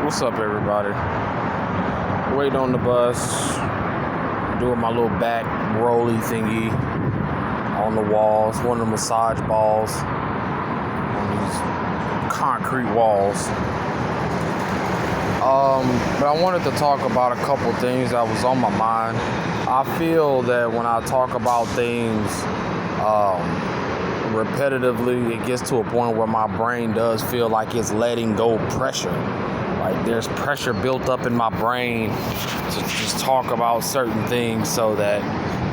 What's up, everybody? Waiting on the bus, doing my little back rolly thingy on the walls, one of the massage balls on these concrete walls. But I wanted to talk about a couple things that was on my mind. I feel that when I talk about things repetitively, it gets to a point where my brain does feel like it's letting go pressure. Like there's pressure built up in my brain to just talk about certain things, so that,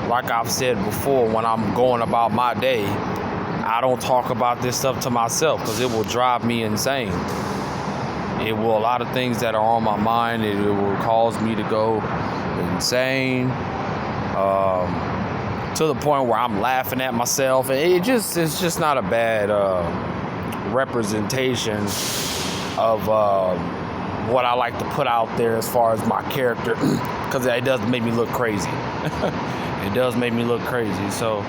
like I've said before, when I'm going about my day, I don't talk about this stuff to myself because it will drive me insane. It will, a lot of things that are on my mind, it will cause me to go insane, to the point where I'm laughing at myself. It's just not a bad representation of what I like to put out there as far as my character, because it does make me look crazy. It does make me look crazy. So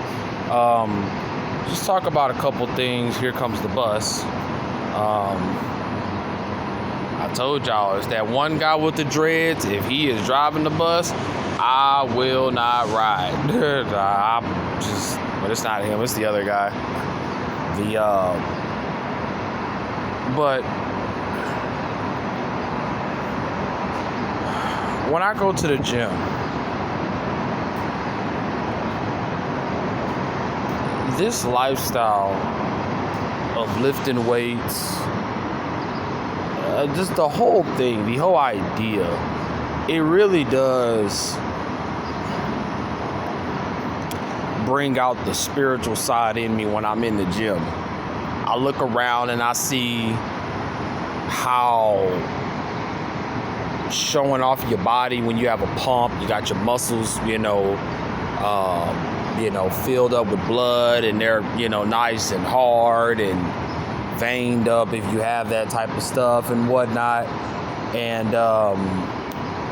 just talk about a couple things. Here comes the bus. I told y'all, it's that one guy with the dreads. If he is driving the bus, I will not ride. But it's not him, it's the other guy. But when I go to the gym, this lifestyle of lifting weights, just the whole thing, the whole idea, it really does bring out the spiritual side in me when I'm in the gym. I look around and I see how showing off your body when you have a pump, you got your muscles, filled up with blood, and they're, nice and hard and veined up if you have that type of stuff and whatnot. And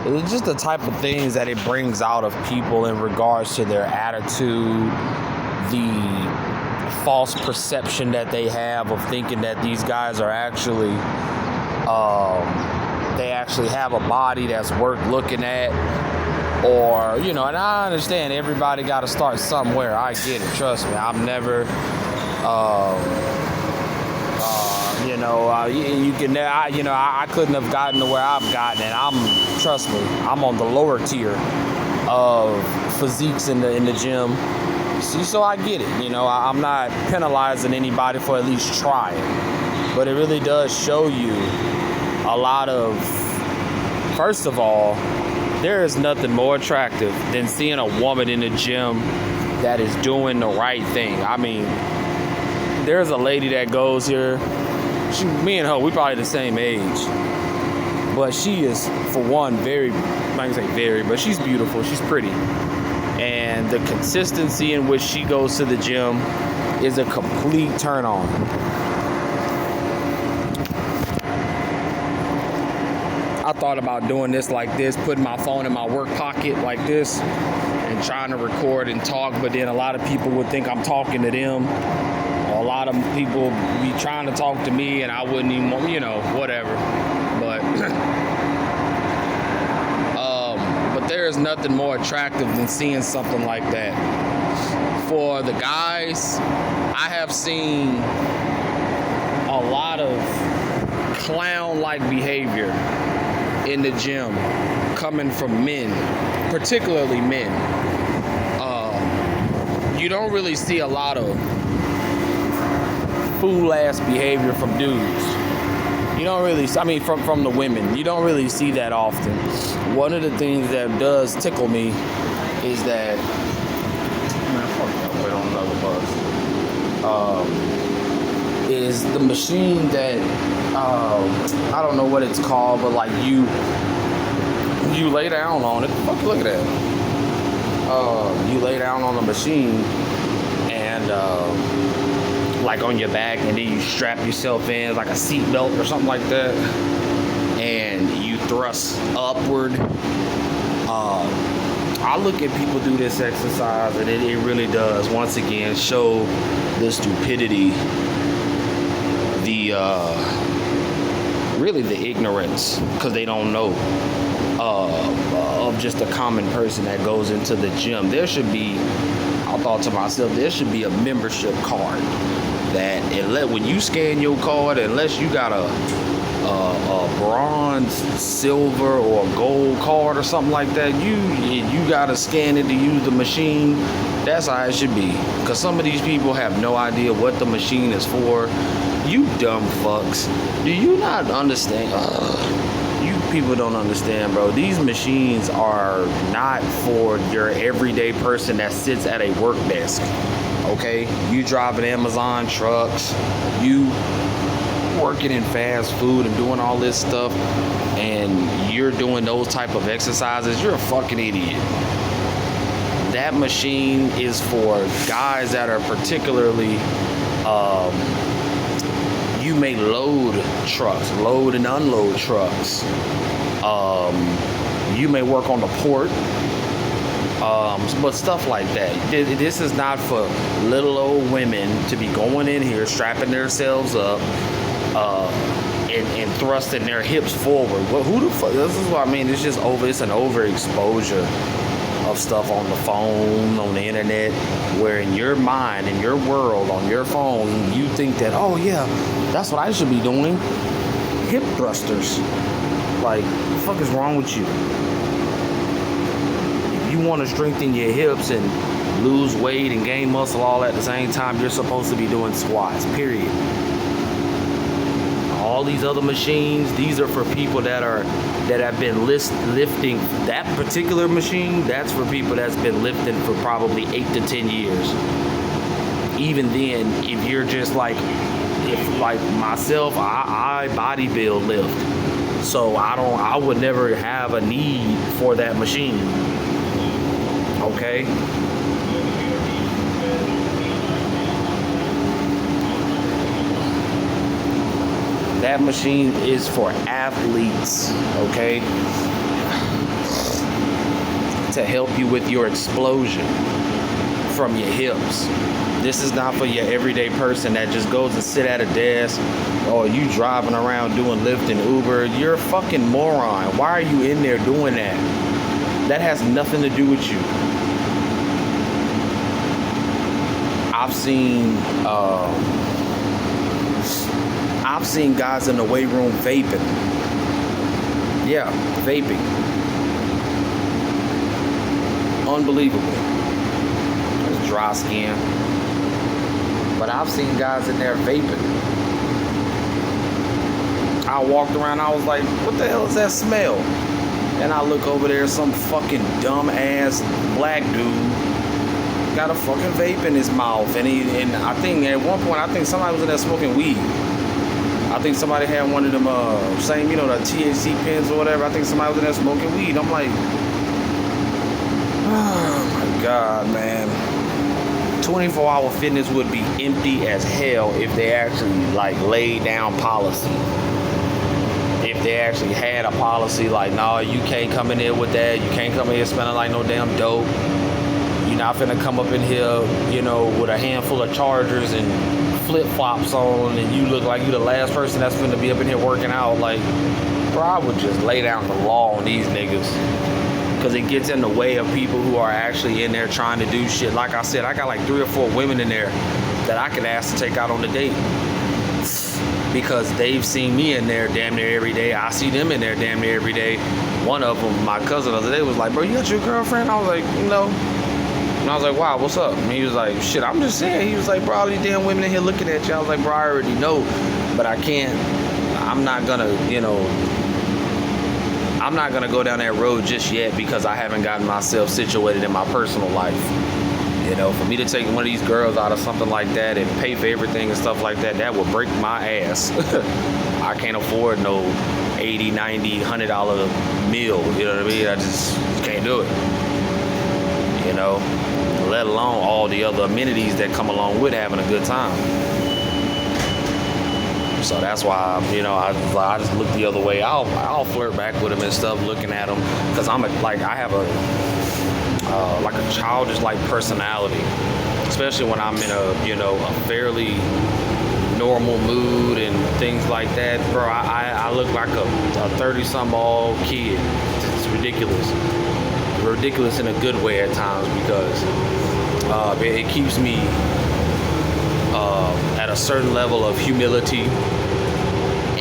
it's just the type of things that it brings out of people in regards to their attitude, the false perception that they have of thinking that these guys are actually, they actually have a body that's worth looking at. Or, and I understand everybody got to start somewhere. I get it. Trust me. I'm never, I couldn't have gotten to where I've gotten, and trust me, I'm on the lower tier of physiques in the gym. See, so I get it. I'm not penalizing anybody for at least trying, but it really does show you a lot of, first of all, there is nothing more attractive than seeing a woman in the gym that is doing the right thing. I mean, there's a lady that goes here. Me and her, we probably the same age. But she is, for one, but she's beautiful. She's pretty. And the consistency in which she goes to the gym is a complete turn on. I thought about doing this like this, putting my phone in my work pocket like this and trying to record and talk, but then a lot of people would think I'm talking to them. A lot of people be trying to talk to me and I wouldn't even, whatever. But there is nothing more attractive than seeing something like that. For the guys, I have seen a lot of clown-like behavior in the gym coming from men, particularly men. You don't really see a lot of fool-ass behavior from dudes. You don't really, from the women. You don't really see that often. One of the things that does tickle me is that, wait on another bus. Is the machine that, I don't know what it's called, but like you lay down on it. Fuck, look at that. You lay down on the machine and, like on your back, and then you strap yourself in like a seat belt or something like that, and you thrust upward. I look at people do this exercise, and it really does once again show the stupidity, the really the ignorance, because they don't know of just a common person that goes into the gym. There should be, I thought to myself, there should be a membership card that when you scan your card, unless you got a bronze, silver, or gold card or something like that, you gotta scan it to use the machine. That's how it should be, because some of these people have no idea what the machine is for. You dumb fucks. Do you not understand? You people don't understand, bro. These machines are not for your everyday person that sits at a work desk. Okay? You driving Amazon trucks, you working in fast food and doing all this stuff, and you're doing those type of exercises, you're a fucking idiot. That machine is for guys that are particularly, you may load trucks, load and unload trucks. You may work on the port, but stuff like that. This is not for little old women to be going in here, strapping themselves up, and thrusting their hips forward. Who the fuck? This is what I mean. It's an overexposure of stuff on the phone, on the internet, where in your mind, in your world, on your phone, you think that, oh yeah, that's what I should be doing. Hip thrusters. Like, what the fuck is wrong with you? If you want to strengthen your hips and lose weight and gain muscle all at the same time, you're supposed to be doing squats, period. All these other machines, these are for people that have been lifting. That particular machine, that's for people that's been lifting for probably 8 to 10 years. Even then, if you're just like myself, I bodybuild lift, so I would never have a need for that machine. Okay. That machine is for athletes, okay? To help you with your explosion from your hips. This is not for your everyday person that just goes to sit at a desk, or you driving around doing Lyft and Uber. You're a fucking moron. Why are you in there doing that? That has nothing to do with you. I've seen guys in the weight room vaping. Yeah, vaping. Unbelievable. It's dry skin. But I've seen guys in there vaping. I walked around, I was like, what the hell is that smell? And I look over there, some fucking dumb ass black dude got a fucking vape in his mouth. And I think at one point, somebody was in there smoking weed. I think somebody had one of them, same, the THC pens or whatever. I think somebody was in there smoking weed. I'm like, oh my God, man. 24-hour fitness would be empty as hell if they actually, laid down policy. If they actually had a policy no, you can't come in here with that. You can't come in here smelling like no damn dope. You're not finna come up in here, with a handful of chargers and flip-flops on, and you look like you the last person that's finna be up in here working out. Bro, I would just lay down the law on these niggas, because it gets in the way of people who are actually in there trying to do shit. Like I said, I got 3 or 4 women in there that I could ask to take out on a date, because they've seen me in there damn near every day. I see them in there damn near every day. One of them, my cousin the other day, was like, bro, you got your girlfriend? I was like, no. And I was like, wow, what's up? And he was like, shit, I'm just saying. He was like, bro, all these damn women in here looking at you. I was like, bro, I already know, but I'm not gonna go down that road just yet, because I haven't gotten myself situated in my personal life. For me to take one of these girls out of something like that and pay for everything and stuff like that, that would break my ass. I can't afford no $80, $90, $100 meal. You know what I mean? I just can't do it. Let alone all the other amenities that come along with having a good time. So that's why, I just look the other way. I'll flirt back with him and stuff, looking at him, because I have a childish personality, especially when I'm in a fairly normal mood and things like that, bro, I look like a 30-something-old kid. It's ridiculous. Ridiculous in a good way at times, because it keeps me at a certain level of humility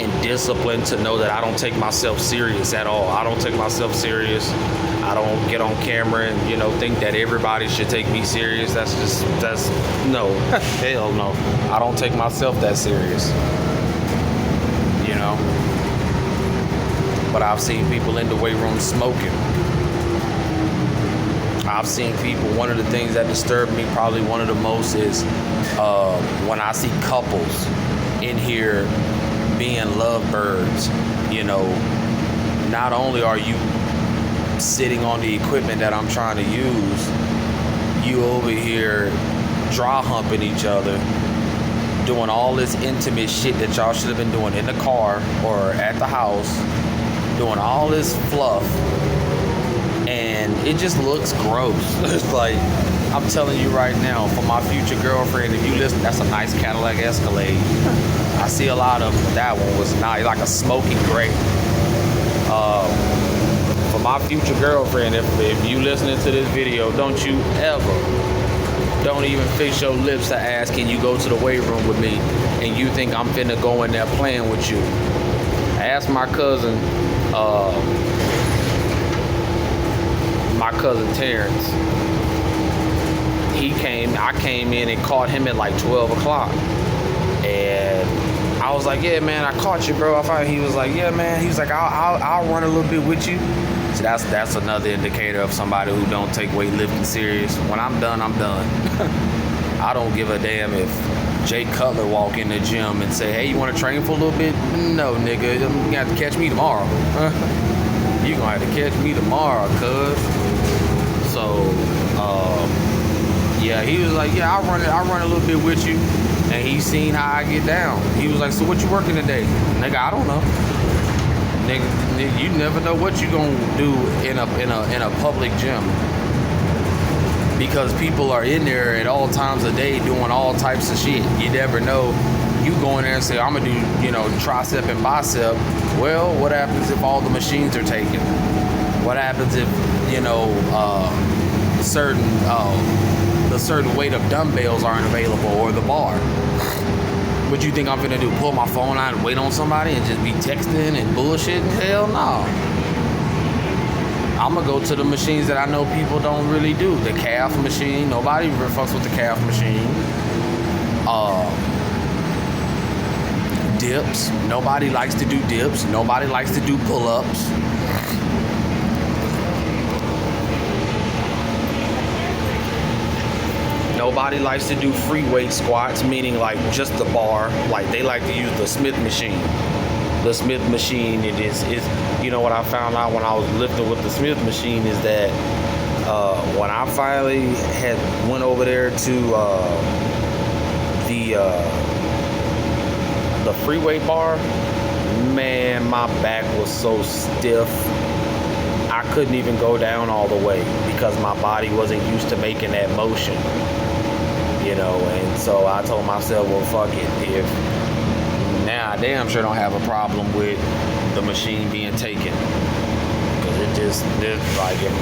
and discipline to know that I don't take myself serious at all. I don't take myself serious. I don't get on camera and, think that everybody should take me serious. That's no, hell no. I don't take myself that serious, But I've seen people in the weight room smoking. I've seen people, one of the things that disturb me probably one of the most is when I see couples in here being lovebirds. Not only are you sitting on the equipment that I'm trying to use, you over here dry humping each other, doing all this intimate shit that y'all should have been doing in the car or at the house, doing all this fluff, and it just looks gross. It's like, I'm telling you right now, for my future girlfriend, if you listen, that's a nice Cadillac Escalade. I see a lot of them. That one was nice, like a smoky gray. For my future girlfriend, if you listening to this video, don't even fix your lips to ask, can you go to the weight room with me? And you think I'm finna go in there playing with you. Ask my cousin Terrence. I came in and caught him at like 12 o'clock. And I was like, yeah, man, I caught you, bro. He was like, yeah, man. He was like, I'll run a little bit with you. So that's another indicator of somebody who don't take weightlifting serious. When I'm done, I'm done. I don't give a damn if Jay Cutler walk in the gym and say, hey, you want to train for a little bit? No, nigga, you're going to have to catch me tomorrow. You're going to have to catch me tomorrow, cuz. So, yeah, he was like, yeah, I'll run a little bit with you. And he seen how I get down. He was like, so what you working today? Nigga, I don't know. Nigga, you never know what you gonna do in a public gym. Because people are in there at all times of day doing all types of shit. You never know. You go in there and say, I'm gonna do, tricep and bicep. Well, what happens if all the machines are taken? What happens if, the certain weight of dumbbells aren't available, or the bar? What you think I'm gonna do? Pull my phone out and wait on somebody and just be texting and bullshitting? Hell no. I'm gonna go to the machines that I know people don't really do. The calf machine. Nobody fucks with the calf machine. Dips. Nobody likes to do dips. Nobody likes to do pull-ups. Nobody likes to do free weight squats, meaning like just the bar. Like they like to use the Smith machine. The Smith machine, is what I found out when I was lifting with the Smith machine is that when I finally went over there to the free weight bar, man, my back was so stiff. I couldn't even go down all the way because my body wasn't used to making that motion. And so I told myself, well, fuck it. Now I damn sure don't have a problem with the machine being taken. Because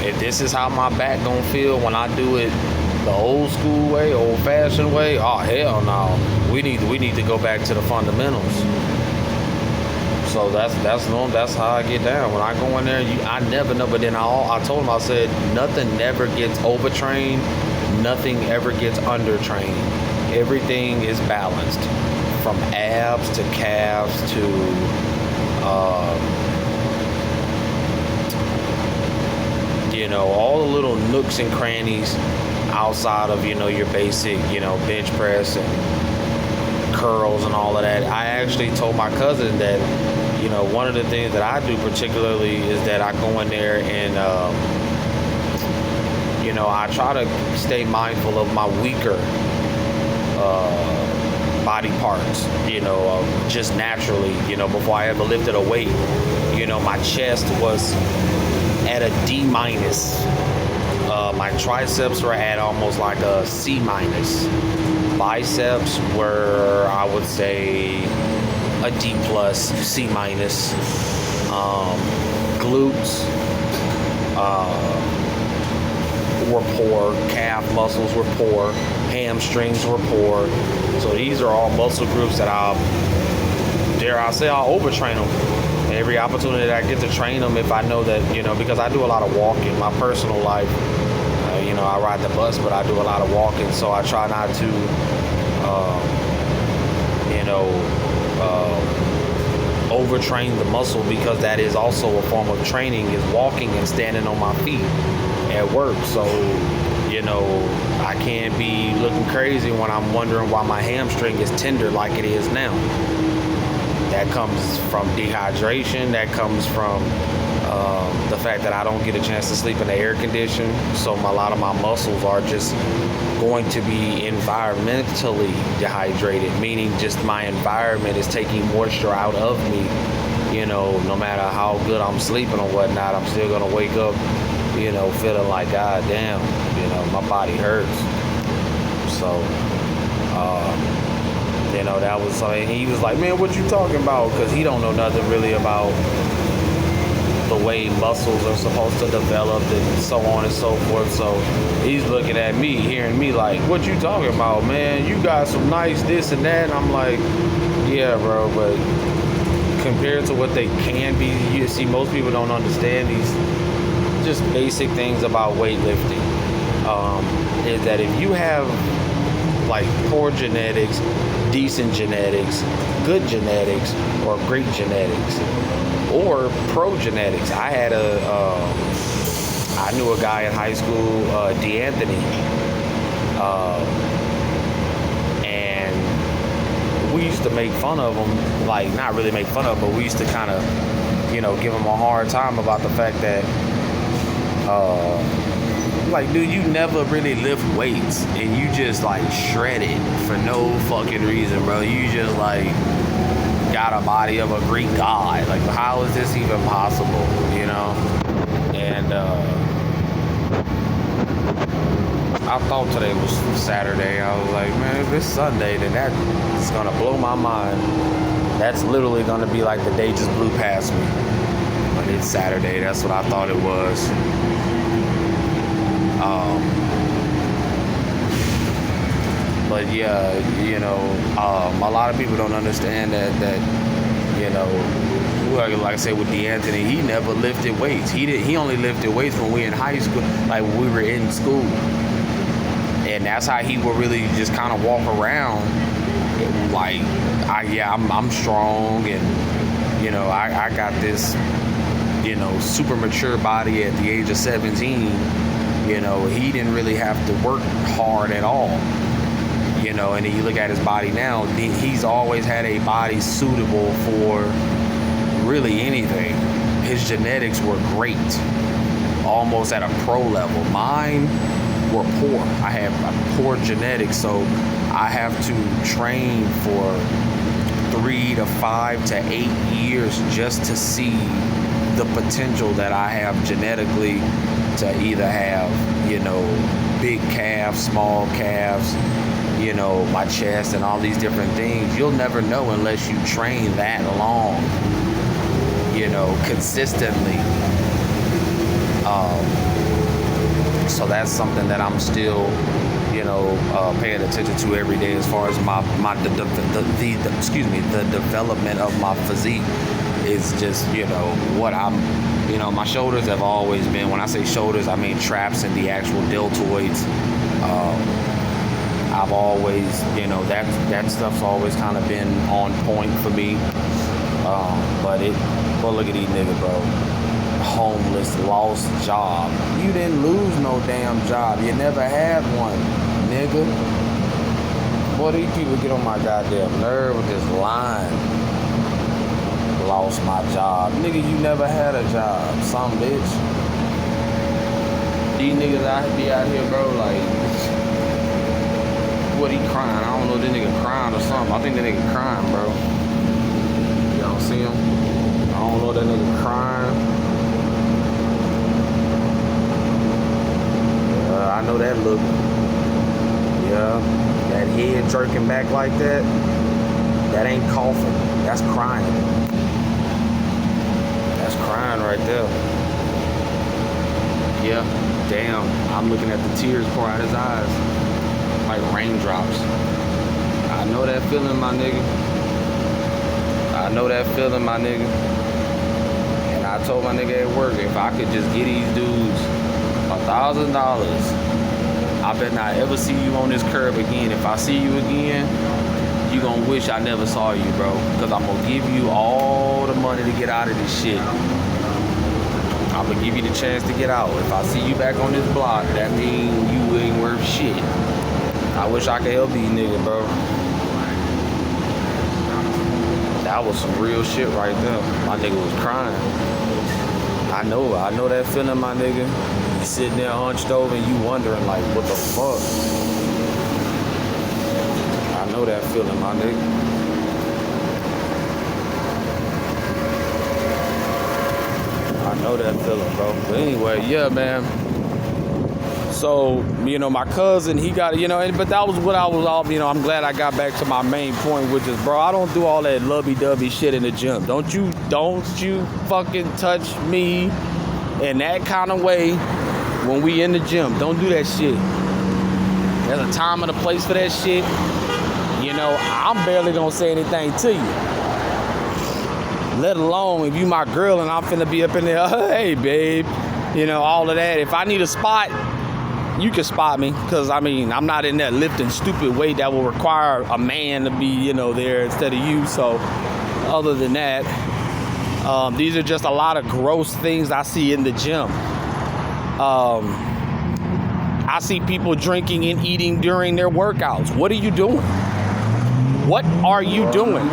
if this is how my back gonna feel when I do it the old school way, old fashioned way, oh hell no. We need to go back to the fundamentals. So that's how I get down. When I go in there, I never know. But then I told him, I said, nothing never gets overtrained. Nothing ever gets undertrained. Everything is balanced, from abs to calves to all the little nooks and crannies outside of your basic bench press and curls and all of that. I actually told my cousin that one of the things that I do particularly is that I go in there and I try to stay mindful of my weaker body parts, just naturally, before I ever lifted a weight. My chest was at a D-. My triceps were at almost like a C-. biceps were, I would say, a D plus, C minus. Glutes were poor. Calf muscles were poor. Hamstrings were poor. So these are all muscle groups that I'll overtrain them. Every opportunity that I get to train them, if I know that, because I do a lot of walking. My personal life, I ride the bus, but I do a lot of walking. So I try not to, overtrain the muscle, because that is also a form of training, is walking and standing on my feet at work. So, I can't be looking crazy when I'm wondering why my hamstring is tender like it is now. That comes from dehydration. That comes from the fact that I don't get a chance to sleep in the air condition. So a lot of my muscles are just going to be environmentally dehydrated, meaning just my environment is taking moisture out of me. No matter how good I'm sleeping or whatnot, I'm still going to wake up, feeling like, God damn, my body hurts. So, that was something. He was like, man, what you talking about? Because he don't know nothing really about the way muscles are supposed to develop and so on and so forth. So he's looking at me, hearing me like, what you talking about, man? You got some nice this and that. And I'm like, yeah, bro, but compared to what they can be, you see, most people don't understand these just basic things about weightlifting. Is that if you have like poor genetics, decent genetics, good genetics, or great genetics, or pro genetics. I knew a guy in high school, D'Anthony, and we used to make fun of him, like not really make fun of him, but we used to kind of, give him a hard time about the fact that, like, dude, you never really lift weights and you just like shred it for no fucking reason, bro. You just like got a body of a Greek god. Like, how is this even possible? And I thought today was Saturday. I was like, man, if it's Sunday, then that is gonna blow my mind. That's literally gonna be like the day just blew past me. But it's Saturday. That's what I thought it was. But yeah, a lot of people don't understand that like I said with D'Anthony, he never lifted weights. He only lifted weights when we were in high school, like when we were in school. And that's how he would really just kind of walk around. Like, I'm strong, and I got this, super mature body at the age of 17. He didn't really have to work hard at all. And then you look at his body now, he's always had a body suitable for really anything. His genetics were great, almost at a pro level. Mine were poor. I have poor genetics, so I have to train for 3 to 5 to 8 years just to see the potential that I have genetically to either have, big calves, small calves, my chest and all these different things. You'll never know unless you train that long, consistently. So that's something that I'm still, paying attention to every day as far as the development of my physique is just, what I'm, my shoulders have always been, when I say shoulders, I mean traps and the actual deltoids. I've always, that stuff's always kind of been on point for me. But look at these niggas, bro. Homeless, lost job. You didn't lose no damn job. You never had one, nigga. Boy, these people get on my goddamn nerve with this line. Lost my job. Nigga, you never had a job, some bitch. These niggas be out here, bro, like, what he crying? I don't know if this nigga crying or something. I think that nigga crying, bro. Y'all see him? I don't know if that nigga crying. I know that look. Yeah, that head jerking back like that, that ain't coughing. That's crying. That's crying right there. Yeah, damn. I'm looking at the tears pour out his eyes like raindrops. I know that feeling, my nigga. I know that feeling, my nigga. And I told my nigga at work, if I could just get these dudes $1,000, I bet not ever see you on this curb again. If I see you again, you gonna wish I never saw you, bro. Because I'm gonna give you all the money to get out of this shit. I'm gonna give you the chance to get out. If I see you back on this block, that means you ain't worth shit. I wish I could help these niggas, bro. That was some real shit right there. My nigga was crying. I know that feeling, my nigga. You sitting there hunched over and you wondering like, what the fuck? I know that feeling, my nigga. I know that feeling, bro. But anyway, yeah, man. So, my cousin, he got, but that was what I was all, I'm glad I got back to my main point, which is, bro, I don't do all that lovey-dovey shit in the gym. Don't you fucking touch me in that kind of way when we in the gym. Don't do that shit. There's a time and a place for that shit. I'm barely gonna say anything to you. Let alone if you my girl and I'm finna be up in there, hey, babe, all of that. If I need a spot, you can spot me, because I'm not in that lifting stupid weight that will require a man to be there instead of you. So other than that, these are just a lot of gross things I see in the gym. I see people drinking and eating during their workouts. What are you doing? What are you doing?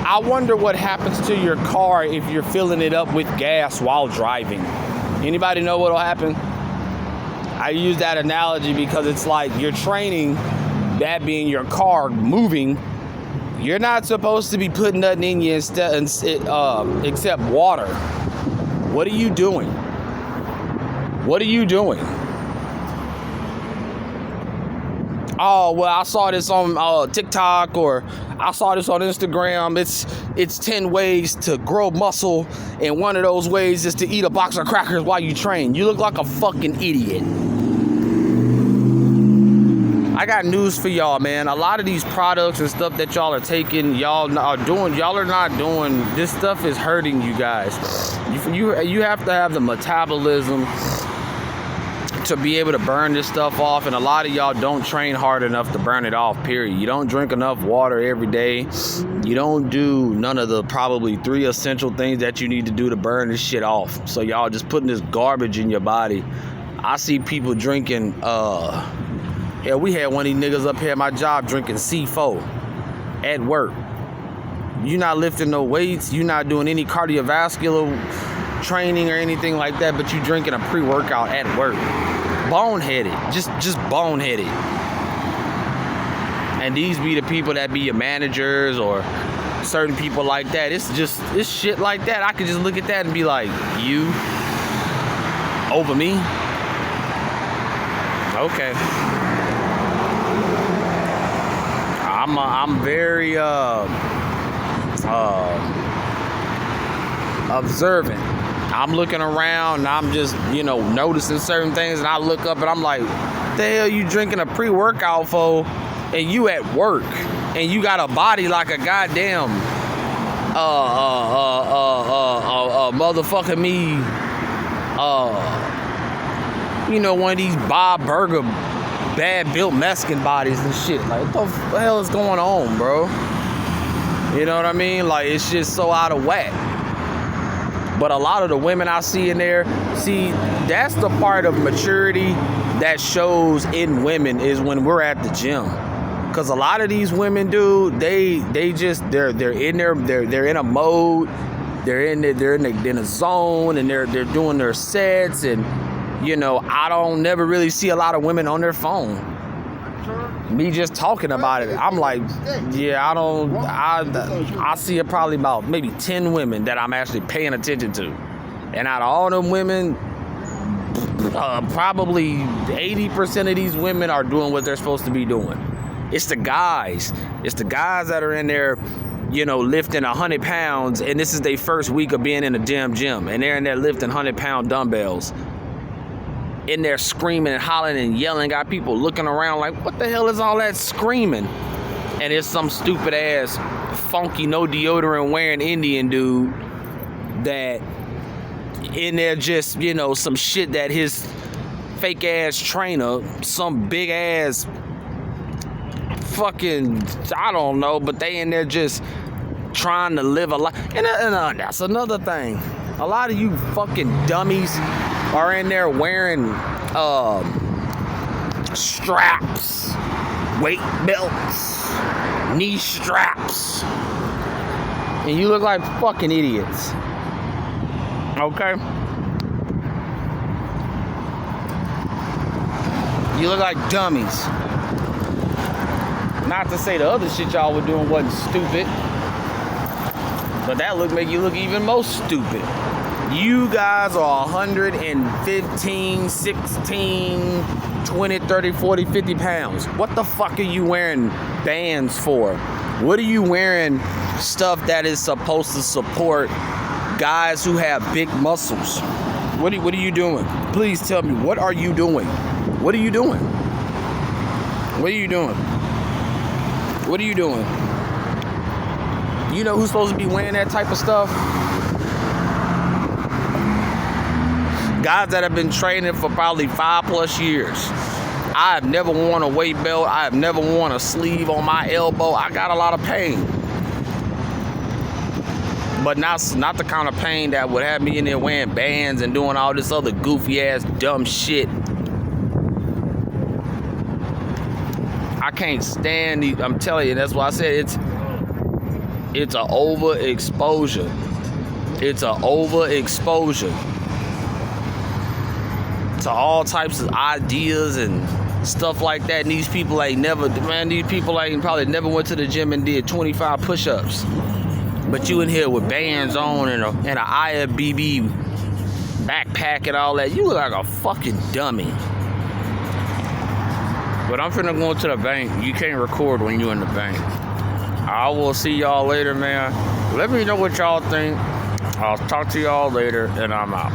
I wonder what happens to your car if you're filling it up with gas while driving. Anybody know what'll happen? I use that analogy because it's like you're training, that being your car moving. You're not supposed to be putting nothing in you except water. What are you doing? What are you doing? Oh, well, I saw this on TikTok, or I saw this on Instagram. It's 10 ways to grow muscle, and one of those ways is to eat a box of crackers while you train. You look like a fucking idiot. I got news for y'all, man. A lot of these products and stuff that y'all are taking, y'all are not doing. This stuff is hurting you guys. You have to have the metabolism to be able to burn this stuff off, and a lot of y'all don't train hard enough to burn it off, period. You don't drink enough water every day. You don't do none of the probably 3 essential things that you need to do to burn this shit off. So y'all just putting this garbage in your body. I see people drinking, we had one of these niggas up here at my job drinking C4 at work. You're not lifting no weights. You're not doing any cardiovascular training or anything like that, but you drinking a pre-workout at work. Boneheaded. Just boneheaded. And these be the people that be your managers or certain people like that. It's shit like that. I could just look at that and be like, you over me? Okay. I'm very observant. I'm looking around and I'm just, noticing certain things, and I look up and I'm like, what the hell you drinking a pre-workout for, and you at work, and you got a body like a goddamn motherfucking me, one of these Bob Burger bad built Mexican bodies and shit. Like, what the hell is going on, bro? You know what I mean? Like, it's just so out of whack. But a lot of the women I see in there, that's the part of maturity that shows in women, is when we're at the gym. Cause a lot of these women, dude, they're in a mode, they're in a zone, and they're doing their sets, and I don't never really see a lot of women on their phone. Me just talking about it, I'm like, yeah, I see probably about maybe 10 women that I'm actually paying attention to. And out of all them women, probably 80% of these women are doing what they're supposed to be doing. It's the guys. It's the guys that are in there, you know, lifting 100 pounds, and this is their first week of being in a damn gym, and they're in there lifting 100-pound dumbbells. In there screaming and hollering and yelling, got people looking around like, what the hell is all that screaming? And it's some stupid ass, funky, no deodorant wearing Indian dude that in there just, you know, some shit that his fake ass trainer, some big ass fucking, I don't know, but they in there just trying to live a life. And that's another thing. A lot of you fucking dummies are in there wearing straps, weight belts, knee straps, and you look like fucking idiots. Okay? You look like dummies. Not to say the other shit y'all were doing wasn't stupid, but that make you look even more stupid. You guys are 115, 16, 20, 30, 40, 50 pounds. What the fuck are you wearing bands for? What are you wearing stuff that is supposed to support guys who have big muscles? What are you doing? Please tell me, what are you doing? What are you doing? What are you doing? What are you doing? You know who's supposed to be wearing that type of stuff? Guys that have been training for probably 5+ years. I have never worn a weight belt. I have never worn a sleeve on my elbow. I got a lot of pain. But not the kind of pain that would have me in there wearing bands and doing all this other goofy ass dumb shit. I can't stand these. I'm telling you, that's why I said it's an overexposure. It's an overexposure to all types of ideas and stuff like that. And these people ain't probably never went to the gym and did 25 push-ups. But you in here with bands on and an IFBB backpack and all that. You look like a fucking dummy. But I'm finna go to the bank. You can't record when you're in the bank. I will see y'all later, man. Let me know what y'all think. I'll talk to y'all later, and I'm out.